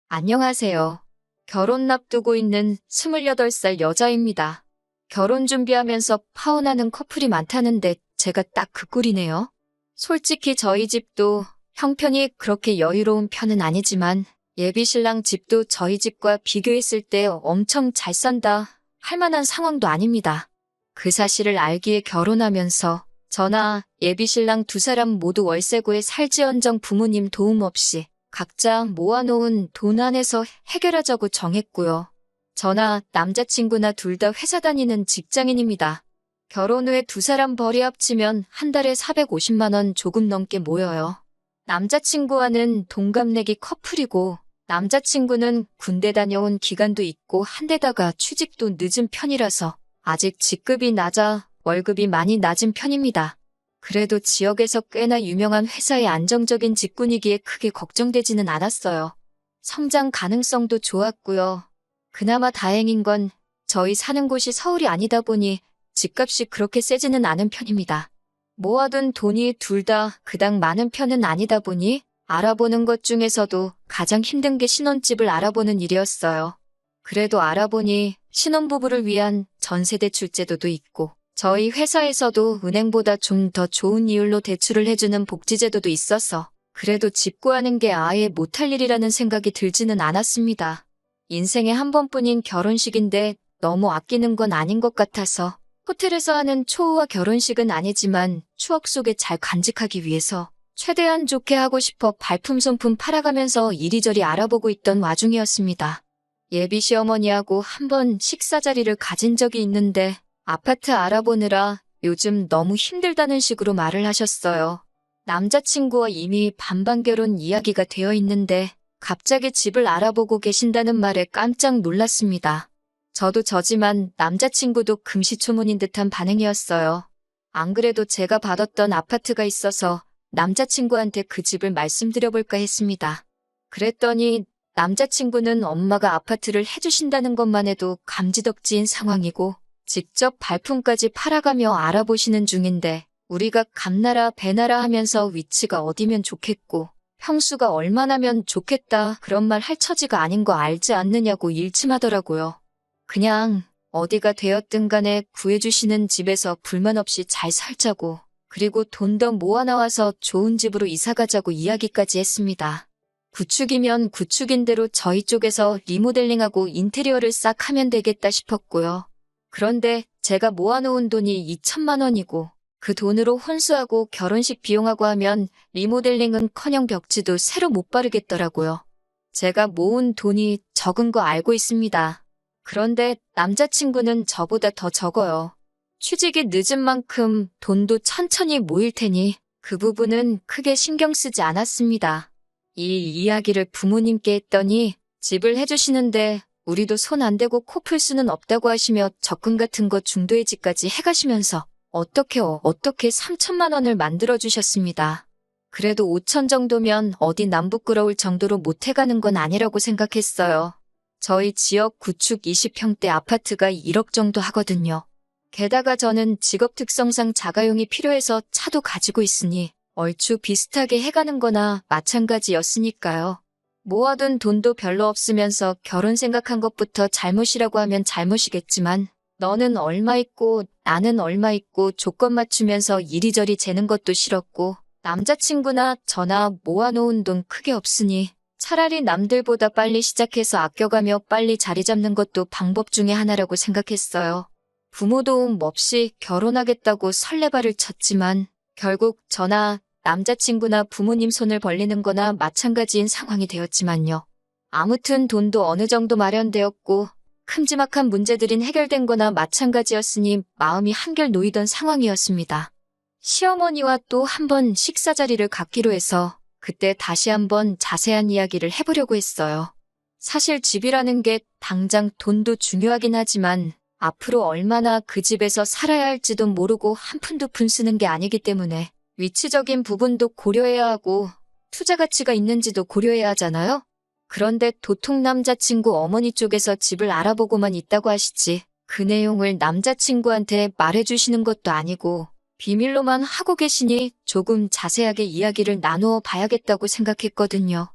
안녕하세요. 결혼 앞두고 있는 28살 여자입니다. 결혼 준비하면서 파혼하는 커플이 많다는데 제가 딱 그 꼴이네요. 솔직히 저희 집도 형편이 그렇게 여유로운 편은 아니지만 예비신랑 집도 저희 집과 비교했을 때 엄청 잘 산다 할 만한 상황도 아닙니다. 그 사실을 알기에 결혼하면서 저나 예비신랑 두 사람 모두 월세고에 살지언정 부모님 도움 없이 각자 모아놓은 돈 안에서 해결하자고 정했고요. 저나 남자친구나 둘 다 회사 다니는 직장인입니다. 결혼 후에 두 사람 벌이 합치면 한 달에 450만 원 조금 넘게 모여요. 남자친구와는 동갑내기 커플이고 남자친구는 군대 다녀온 기간도 있고 한데다가 취직도 늦은 편이라서 아직 직급이 낮아 월급이 많이 낮은 편입니다. 그래도 지역에서 꽤나 유명한 회사의 안정적인 직군이기에 크게 걱정되지는 않았어요. 성장 가능성도 좋았고요. 그나마 다행인 건 저희 사는 곳이 서울이 아니다 보니 집값이 그렇게 세지는 않은 편입니다. 모아둔 돈이 둘 다 그닥 많은 편은 아니다 보니 알아보는 것 중에서도 가장 힘든 게 신혼집을 알아보는 일이었어요. 그래도 알아보니 신혼부부를 위한 전세대출 제도도 있고 저희 회사에서도 은행보다 좀 더 좋은 이율로 대출을 해주는 복지제도도 있어서 그래도 집 구하는 게 아예 못할 일이라는 생각이 들지는 않았습니다. 인생에 한 번뿐인 결혼식인데 너무 아끼는 건 아닌 것 같아서 호텔에서 하는 초호화 결혼식은 아니지만 추억 속에 잘 간직하기 위해서 최대한 좋게 하고 싶어 발품 손품 팔아가면서 이리저리 알아보고 있던 와중이었습니다. 예비 시어머니하고 한 번 식사 자리를 가진 적이 있는데 아파트 알아보느라 요즘 너무 힘들다는 식으로 말을 하셨어요. 남자친구와 이미 반반 결혼 이야기가 되어 있는데 갑자기 집을 알아보고 계신다는 말에 깜짝 놀랐습니다. 저도 저지만 남자친구도 금시초문인 듯한 반응이었어요. 안 그래도 제가 받았던 아파트가 있어서 남자친구한테 그 집을 말씀드려볼까 했습니다. 그랬더니 남자친구는 엄마가 아파트를 해주신다는 것만 해도 감지덕지인 상황이고 직접 발품까지 팔아가며 알아보시는 중인데 우리가 감나라 배나라 하면서 위치가 어디면 좋겠고 평수가 얼마나면 좋겠다 그런 말 할 처지가 아닌 거 알지 않느냐고 일침하더라고요. 그냥 어디가 되었든 간에 구해주시는 집에서 불만 없이 잘 살자고 그리고 돈 더 모아나와서 좋은 집으로 이사가자고 이야기까지 했습니다. 구축이면 구축인 대로 저희 쪽에서 리모델링하고 인테리어를 싹 하면 되겠다 싶었고요. 그런데 제가 모아놓은 돈이 2천만 원이고 그 돈으로 혼수하고 결혼식 비용하고 하면 리모델링은커녕 벽지도 새로 못 바르겠더라고요. 제가 모은 돈이 적은 거 알고 있습니다. 그런데 남자친구는 저보다 더 적어요. 취직이 늦은 만큼 돈도 천천히 모일 테니 그 부분은 크게 신경 쓰지 않았습니다. 이 이야기를 부모님께 했더니 집을 해주시는데 우리도 손 안 대고 코 풀 수는 없다고 하시며 적금 같은 거 중도해지까지 해가시면서 어떻게 3천만 원을 만들어주셨습니다. 그래도 5천 정도면 어디 남 부끄러울 정도로 못해가는 건 아니라고 생각했어요. 저희 지역 구축 20평대 아파트가 1억 정도 하거든요. 게다가 저는 직업 특성상 자가용이 필요해서 차도 가지고 있으니 얼추 비슷하게 해가는 거나 마찬가지였으니까요. 모아둔 돈도 별로 없으면서 결혼 생각한 것부터 잘못이라고 하면 잘못이겠지만 너는 얼마 있고 나는 얼마 있고 조건 맞추면서 이리저리 재는 것도 싫었고 남자친구나 저나 모아놓은 돈 크게 없으니 차라리 남들보다 빨리 시작해서 아껴가며 빨리 자리 잡는 것도 방법 중에 하나라고 생각했어요. 부모 도움 없이 결혼하겠다고 설레발을 쳤지만 결국 저나 남자친구나 부모님 손을 벌리는 거나 마찬가지인 상황이 되었지만요. 아무튼 돈도 어느 정도 마련되었고 큼지막한 문제들인 해결된 거나 마찬가지였으니 마음이 한결 놓이던 상황이었습니다. 시어머니와 또 한 번 식사 자리를 갖기로 해서 그때 다시 한번 자세한 이야기를 해보려고 했어요. 사실 집이라는 게 당장 돈도 중요하긴 하지만 앞으로 얼마나 그 집에서 살아야 할지도 모르고 한 푼 두 푼 쓰는 게 아니기 때문에 위치적인 부분도 고려해야 하고 투자 가치가 있는지도 고려해야 하잖아요. 그런데 도통 남자친구 어머니 쪽에서 집을 알아보고만 있다고 하시지 그 내용을 남자친구한테 말해주시는 것도 아니고 비밀로만 하고 계시니 조금 자세하게 이야기를 나누어 봐야겠다고 생각했거든요.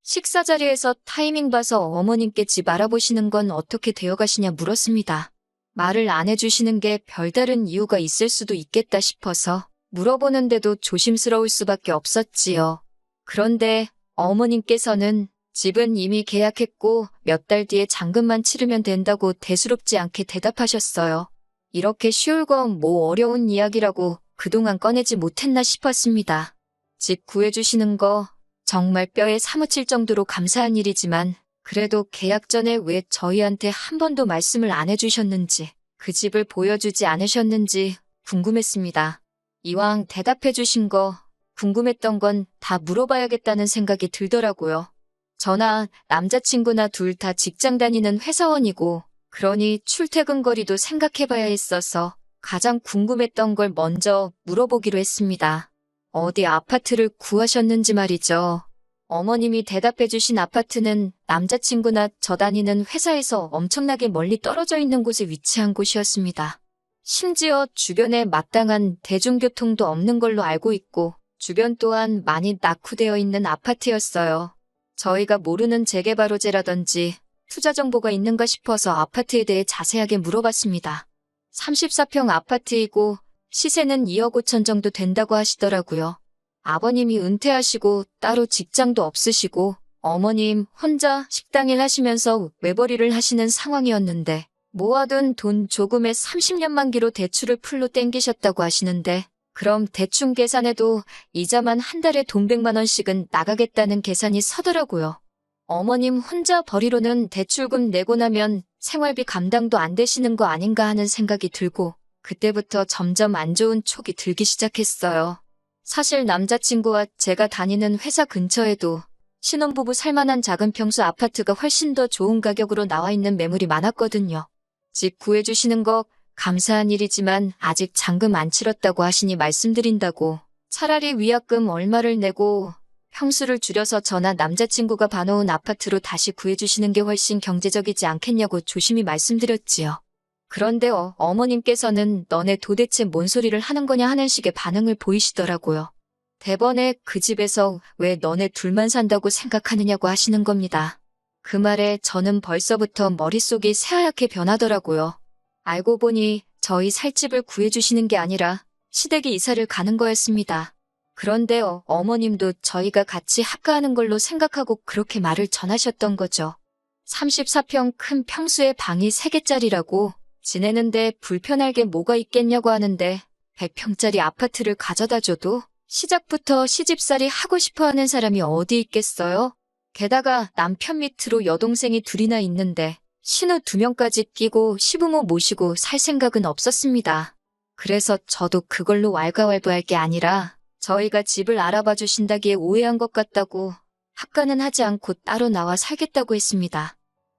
식사 자리에서 타이밍 봐서 어머님께 집 알아보시는 건 어떻게 되어 가시냐 물었습니다. 말을 안 해주시는 게 별다른 이유가 있을 수도 있겠다 싶어서 물어보는데도 조심스러울 수밖에 없었지요. 그런데 어머님께서는 집은 이미 계약했고 몇 달 뒤에 잔금만 치르면 된다고 대수롭지 않게 대답하셨어요. 이렇게 쉬울 건 뭐 어려운 이야기라고 그동안 꺼내지 못했나 싶었습니다. 집 구해주시는 거 정말 뼈에 사무칠 정도로 감사한 일이지만 그래도 계약 전에 왜 저희한테 한 번도 말씀을 안 해주셨는지 그 집을 보여주지 않으셨는지 궁금했습니다. 이왕 대답해주신 거 궁금했던 건 다 물어봐야겠다는 생각이 들더라고요. 저나 남자친구나 둘 다 직장 다니는 회사원이고 그러니 출퇴근 거리도 생각해봐야 했어서 가장 궁금했던 걸 먼저 물어보기로 했습니다. 어디 아파트를 구하셨는지 말이죠. 어머님이 대답해주신 아파트는 남자친구나 저 다니는 회사에서 엄청나게 멀리 떨어져 있는 곳에 위치한 곳이었습니다. 심지어 주변에 마땅한 대중교통도 없는 걸로 알고 있고 주변 또한 많이 낙후되어 있는 아파트였어요. 저희가 모르는 재개발 호재라든지 투자 정보가 있는가 싶어서 아파트에 대해 자세하게 물어봤습니다. 34평 아파트이고 시세는 2억 5천 정도 된다고 하시더라고요. 아버님이 은퇴하시고 따로 직장도 없으시고 어머님 혼자 식당일 하시면서 외벌이를 하시는 상황이었는데 모아둔 돈 조금에 30년 만기로 대출을 풀로 땡기셨다고 하시는데 그럼 대충 계산해도 이자만 한 달에 돈 100만 원씩은 나가겠다는 계산이 서더라고요. 어머님 혼자 벌이로는 대출금 내고 나면 생활비 감당도 안 되시는 거 아닌가 하는 생각이 들고 그때부터 점점 안 좋은 촉이 들기 시작했어요. 사실 남자친구와 제가 다니는 회사 근처에도 신혼부부 살만한 작은 평수 아파트가 훨씬 더 좋은 가격으로 나와 있는 매물이 많았거든요. 집 구해주시는 거 감사한 일이지만 아직 잔금 안 치렀다고 하시니 말씀드린다고 차라리 위약금 얼마를 내고 평수를 줄여서 저나 남자친구가 봐놓은 아파트로 다시 구해주시는 게 훨씬 경제적이지 않겠냐고 조심히 말씀드렸지요. 그런데 어머님께서는 너네 도대체 뭔 소리를 하는 거냐 하는 식의 반응을 보이시더라고요. 대번에 그 집에서 왜 너네 둘만 산다고 생각하느냐고 하시는 겁니다. 그 말에 저는 벌써부터 머릿속이 새하얗게 변하더라고요. 알고 보니 저희 살 집을 구해주시는 게 아니라 시댁에 이사를 가는 거였습니다. 그런데 어머님도 저희가 같이 합가하는 걸로 생각하고 그렇게 말을 전하셨던 거죠. 34평 큰 평수의 방이 3개짜리라고 지내는데 불편할 게 뭐가 있겠냐고 하는데 100평짜리 아파트를 가져다 줘도 시작부터 시집살이 하고 싶어하는 사람이 어디 있겠어요? 게다가 남편 밑으로 여동생이 둘이나 있는데 신우 2명까지 끼고 시부모 모시고 살 생각은 없었습니다. 그래서 저도 그걸로 왈가왈부할 게 아니라 저희가 집을 알아봐 주신다기에 오해한 것 같다고 합가는 하지 않고 따로 나와 살겠다고 했습니다.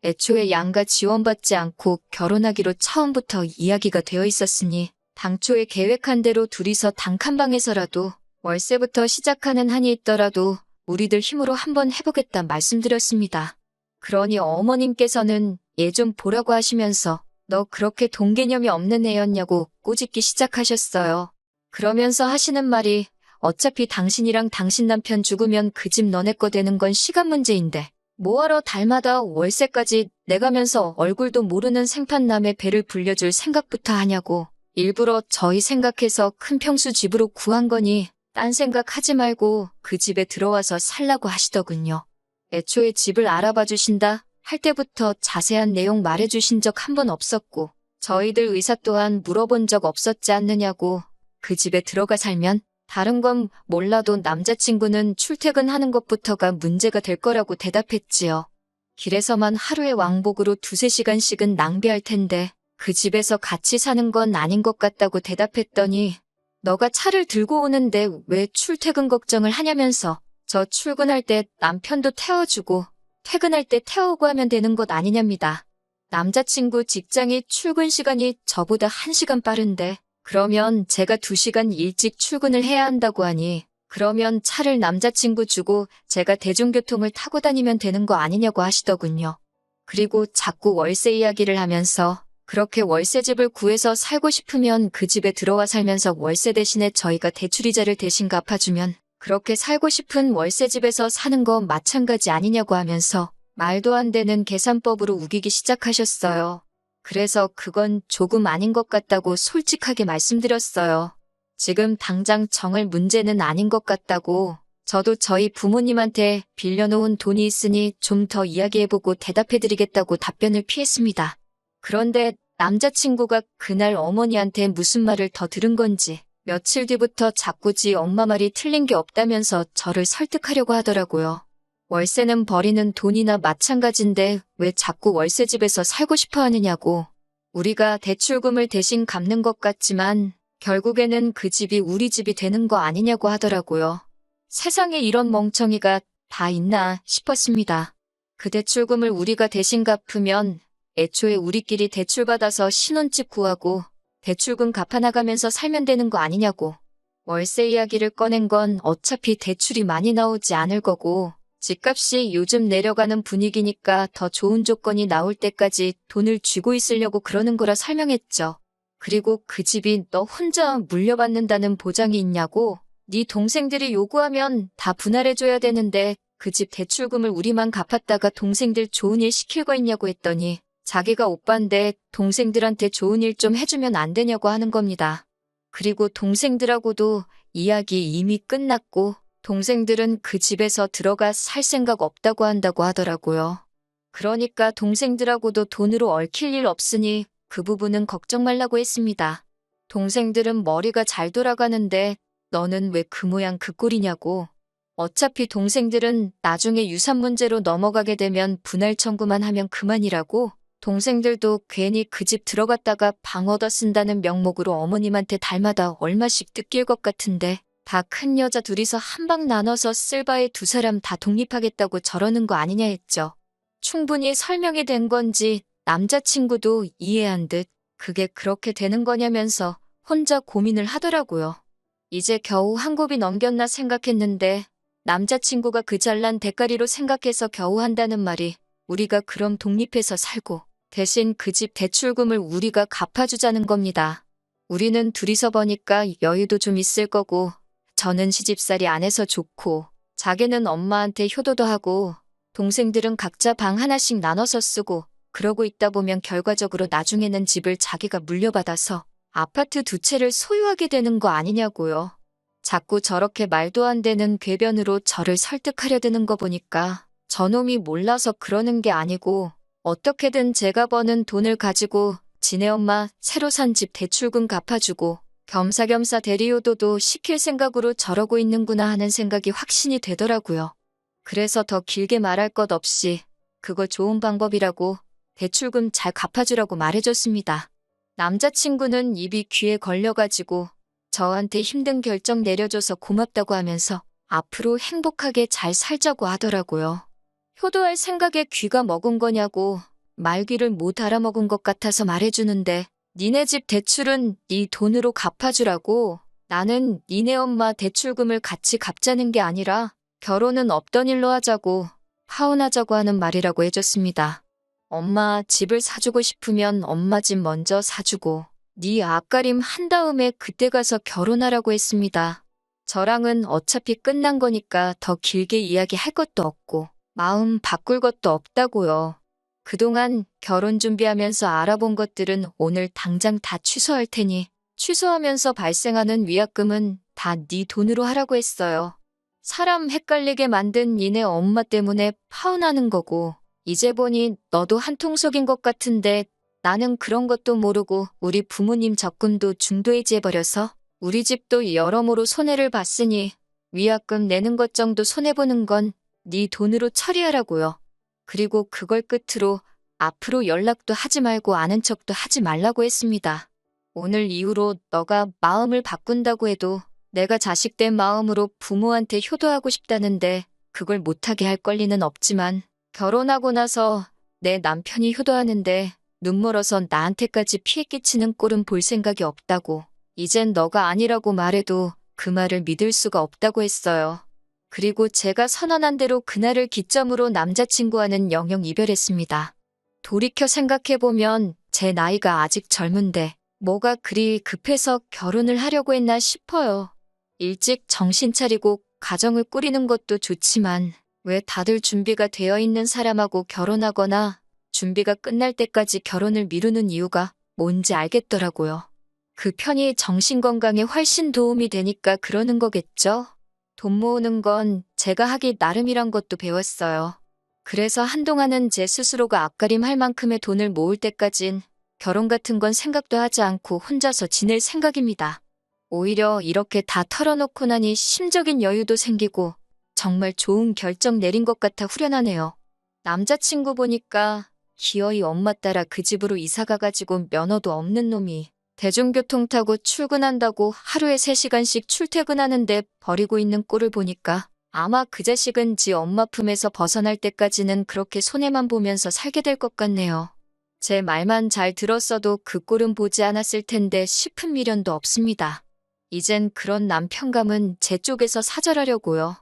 애초에 양가 지원받지 않고 결혼하기로 처음부터 이야기가 되어 있었으니 당초에 계획한 대로 둘이서 단칸방에서라도 월세부터 시작하는 한이 있더라도 우리들 힘으로 한번 해보겠다 말씀드렸습니다. 그러니 어머님께서는 얘 좀 보라고 하시면서 너 그렇게 돈 개념이 없는 애였냐고 꼬집기 시작하셨어요. 그러면서 하시는 말이 어차피 당신이랑 당신 남편 죽으면 그 집 너네 거 되는 건 시간 문제인데 뭐하러 달마다 월세까지 내가면서 얼굴도 모르는 생판남의 배를 불려줄 생각부터 하냐고 일부러 저희 생각해서 큰 평수 집으로 구한 거니 딴 생각하지 말고 그 집에 들어와서 살라고 하시더군요. 애초에 집을 알아봐 주신다 할 때부터 자세한 내용 말해주신 적 한 번 없었고 저희들 의사 또한 물어본 적 없었지 않느냐고 그 집에 들어가 살면 다른 건 몰라도 남자친구는 출퇴근하는 것부터가 문제가 될 거라고 대답했지요. 길에서만 하루에 왕복으로 2~3시간씩은 낭비할 텐데 그 집에서 같이 사는 건 아닌 것 같다고 대답했더니 너가 차를 들고 오는데 왜 출퇴근 걱정을 하냐면서 저 출근할 때 남편도 태워주고 퇴근할 때 태우고 하면 되는 것 아니냐입니다. 남자친구 직장이 출근 시간이 저보다 1시간 빠른데 그러면 제가 2시간 일찍 출근을 해야 한다고 하니 그러면 차를 남자친구 주고 제가 대중교통을 타고 다니면 되는 거 아니냐고 하시더군요. 그리고 자꾸 월세 이야기를 하면서 그렇게 월세집을 구해서 살고 싶으면 그 집에 들어와 살면서 월세 대신에 저희가 대출이자를 대신 갚아주면 그렇게 살고 싶은 월세집에서 사는 거 마찬가지 아니냐고 하면서 말도 안 되는 계산법으로 우기기 시작하셨어요. 그래서 그건 조금 아닌 것 같다고 솔직하게 말씀드렸어요. 지금 당장 정할 문제는 아닌 것 같다고. 저도 저희 부모님한테 빌려놓은 돈이 있으니 좀 더 이야기해보고 대답해드리겠다고 답변을 피했습니다. 그런데 남자친구가 그날 어머니한테 무슨 말을 더 들은 건지 며칠 뒤부터 자꾸 지 엄마 말이 틀린 게 없다면서 저를 설득하려고 하더라고요. 월세는 버리는 돈이나 마찬가지인데 왜 자꾸 월세집에서 살고 싶어 하느냐고. 우리가 대출금을 대신 갚는 것 같지만 결국에는 그 집이 우리 집이 되는 거 아니냐고 하더라고요. 세상에 이런 멍청이가 다 있나 싶었습니다. 그 대출금을 우리가 대신 갚으면 애초에 우리끼리 대출받아서 신혼집 구하고 대출금 갚아나가면서 살면 되는 거 아니냐고. 월세 이야기를 꺼낸 건 어차피 대출이 많이 나오지 않을 거고 집값이 요즘 내려가는 분위기니까 더 좋은 조건이 나올 때까지 돈을 쥐고 있으려고 그러는 거라 설명했죠. 그리고 그 집이 너 혼자 물려받는다는 보장이 있냐고. 네 동생들이 요구하면 다 분할해줘야 되는데 그 집 대출금을 우리만 갚았다가 동생들 좋은 일 시킬 거 있냐고 했더니 자기가 오빠인데 동생들한테 좋은 일 좀 해주면 안 되냐고 하는 겁니다. 그리고 동생들하고도 이야기 이미 끝났고 동생들은 그 집에서 들어가 살 생각 없다고 한다고 하더라고요. 그러니까 동생들하고도 돈으로 얽힐 일 없으니 그 부분은 걱정 말라고 했습니다. 동생들은 머리가 잘 돌아가는데 너는 왜 그 모양 그 꼴이냐고. 어차피 동생들은 나중에 유산 문제로 넘어가게 되면 분할 청구만 하면 그만이라고. 동생들도 괜히 그 집 들어갔다가 방 얻어 쓴다는 명목으로 어머님한테 달마다 얼마씩 뜯길 것 같은데 다 큰 여자 둘이서 한 방 나눠서 쓸 바에 두 사람 다 독립하겠다고 저러는 거 아니냐 했죠. 충분히 설명이 된 건지 남자친구도 이해한 듯 그게 그렇게 되는 거냐면서 혼자 고민을 하더라고요. 이제 겨우 한 곱이 넘겼나 생각했는데 남자친구가 그 잘난 대가리로 생각해서 겨우 한다는 말이 우리가 그럼 독립해서 살고 대신 그 집 대출금을 우리가 갚아주자는 겁니다. 우리는 둘이서 버니까 여유도 좀 있을 거고 저는 시집살이 안 해서 좋고 자기는 엄마한테 효도도 하고 동생들은 각자 방 하나씩 나눠서 쓰고 그러고 있다 보면 결과적으로 나중에는 집을 자기가 물려받아서 아파트 두 채를 소유하게 되는 거 아니냐고요. 자꾸 저렇게 말도 안 되는 궤변으로 저를 설득하려 드는 거 보니까 저놈이 몰라서 그러는 게 아니고 어떻게든 제가 버는 돈을 가지고 지네 엄마 새로 산 집 대출금 갚아주고 겸사겸사 대리효도도 시킬 생각으로 저러고 있는구나 하는 생각이 확신이 되더라고요. 그래서 더 길게 말할 것 없이 그거 좋은 방법이라고 대출금 잘 갚아주라고 말해줬습니다. 남자친구는 입이 귀에 걸려가지고 저한테 힘든 결정 내려줘서 고맙다고 하면서 앞으로 행복하게 잘 살자고 하더라고요. 효도할 생각에 귀가 먹은 거냐고 말귀를 못 알아먹은 것 같아서 말해주는데 니네 집 대출은 네 돈으로 갚아주라고. 나는 니네 엄마 대출금을 같이 갚자는 게 아니라 결혼은 없던 일로 하자고 파혼하자고 하는 말이라고 해줬습니다. 엄마 집을 사주고 싶으면 엄마 집 먼저 사주고 네 앞가림 한 다음에 그때 가서 결혼하라고 했습니다. 저랑은 어차피 끝난 거니까 더 길게 이야기할 것도 없고 마음 바꿀 것도 없다고요. 그동안 결혼 준비하면서 알아본 것들은 오늘 당장 다 취소할 테니 취소하면서 발생하는 위약금은 다 네 돈으로 하라고 했어요. 사람 헷갈리게 만든 니네 엄마 때문에 파혼하는 거고 이제 보니 너도 한통속인 것 같은데 나는 그런 것도 모르고 우리 부모님 적금도 중도해지해버려서 우리 집도 여러모로 손해를 봤으니 위약금 내는 것 정도 손해보는 건 네 돈으로 처리하라고요. 그리고 그걸 끝으로 앞으로 연락도 하지 말고 아는 척도 하지 말라고 했습니다. 오늘 이후로 너가 마음을 바꾼다고 해도 내가 자식된 마음으로 부모한테 효도하고 싶다는데 그걸 못하게 할 권리는 없지만 결혼하고 나서 내 남편이 효도하는데 눈멀어서 나한테까지 피해 끼치는 꼴은 볼 생각이 없다고. 이젠 너가 아니라고 말해도 그 말을 믿을 수가 없다고 했어요. 그리고 제가 선언한 대로 그날을 기점으로 남자친구와는 영영 이별했습니다. 돌이켜 생각해보면 제 나이가 아직 젊은데 뭐가 그리 급해서 결혼을 하려고 했나 싶어요. 일찍 정신 차리고 가정을 꾸리는 것도 좋지만 왜 다들 준비가 되어 있는 사람하고 결혼하거나 준비가 끝날 때까지 결혼을 미루는 이유가 뭔지 알겠더라고요. 그 편이 정신건강에 훨씬 도움이 되니까 그러는 거겠죠? 돈 모으는 건 제가 하기 나름이란 것도 배웠어요. 그래서 한동안은 제 스스로가 앞가림 할 만큼의 돈을 모을 때까진 결혼 같은 건 생각도 하지 않고 혼자서 지낼 생각입니다. 오히려 이렇게 다 털어놓고 나니 심적인 여유도 생기고 정말 좋은 결정 내린 것 같아 후련하네요. 남자친구 보니까 기어이 엄마 따라 그 집으로 이사 가가지고 면허도 없는 놈이 대중교통 타고 출근한다고 하루에 3시간씩 출퇴근하는데 버리고 있는 꼴을 보니까 아마 그 자식은 지 엄마 품에서 벗어날 때까지는 그렇게 손해만 보면서 살게 될 것 같네요. 제 말만 잘 들었어도 그 꼴은 보지 않았을 텐데 싶은 미련도 없습니다. 이젠 그런 남편감은 제 쪽에서 사절하려고요.